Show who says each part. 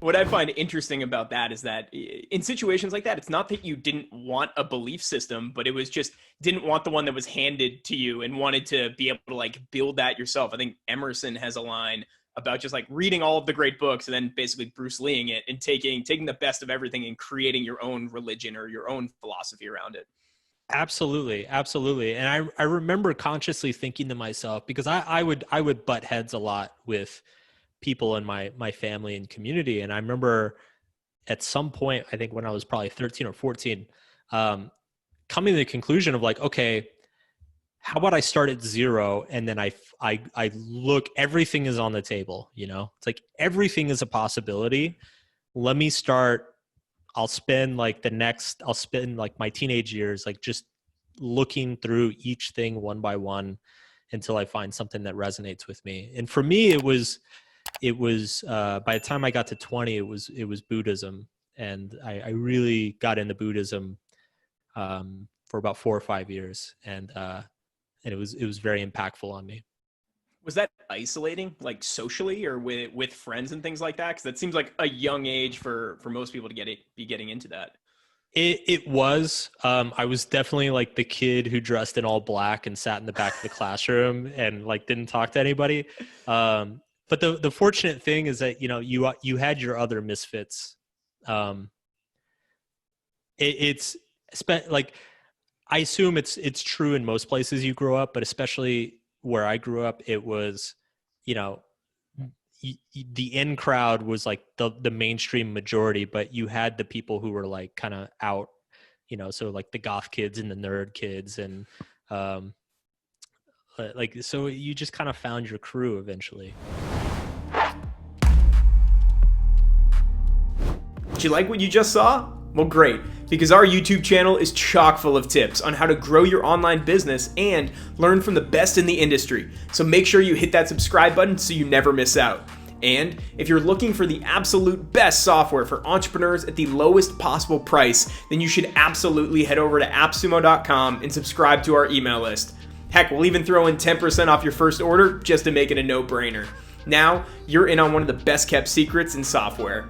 Speaker 1: What I find interesting about that is that in situations like that, it's not that you didn't want a belief system, but it was just didn't want the one that was handed to you and wanted to be able to like build that yourself. I think Emerson has a line about just like reading all of the great books and then basically Bruce Leeing it and taking the best of everything and creating your own religion or your own philosophy around it.
Speaker 2: Absolutely, absolutely. And I remember consciously thinking to myself, because I would butt heads a lot with people in my family and community. And I remember at some point, I think when I was probably 13 or 14, um, coming to the conclusion of like, okay, how about I start at zero and then I look, everything is on the table, you know? It's like everything is a possibility. Let me start. I'll spend like my teenage years like just looking through each thing one by one until I find something that resonates with me. And for me, it was by the time I got to 20, it was Buddhism. And I really got into Buddhism for about 4 or 5 years. And it was very impactful on me.
Speaker 1: Was that isolating, like socially or with friends and things like that? Because that seems like a young age for most people to be getting into that.
Speaker 2: It was. I was definitely like the kid who dressed in all black and sat in the back of the classroom and like didn't talk to anybody. But the fortunate thing is that you had your other misfits. Um, it's like I assume it's true in most places you grow up, but especially where I grew up, it was, you know, the in crowd was like the mainstream majority, but you had the people who were like kind of out, so like the goth kids and the nerd kids and um, like so you just kind of found your crew eventually.
Speaker 1: Did you like what you just saw? Well, great, because our YouTube channel is chock full of tips on how to grow your online business and learn from the best in the industry. So make sure you hit that subscribe button so you never miss out. And if you're looking for the absolute best software for entrepreneurs at the lowest possible price, then you should absolutely head over to appsumo.com and subscribe to our email list. Heck, we'll even throw in 10% off your first order just to make it a no-brainer. Now, you're in on one of the best kept secrets in software.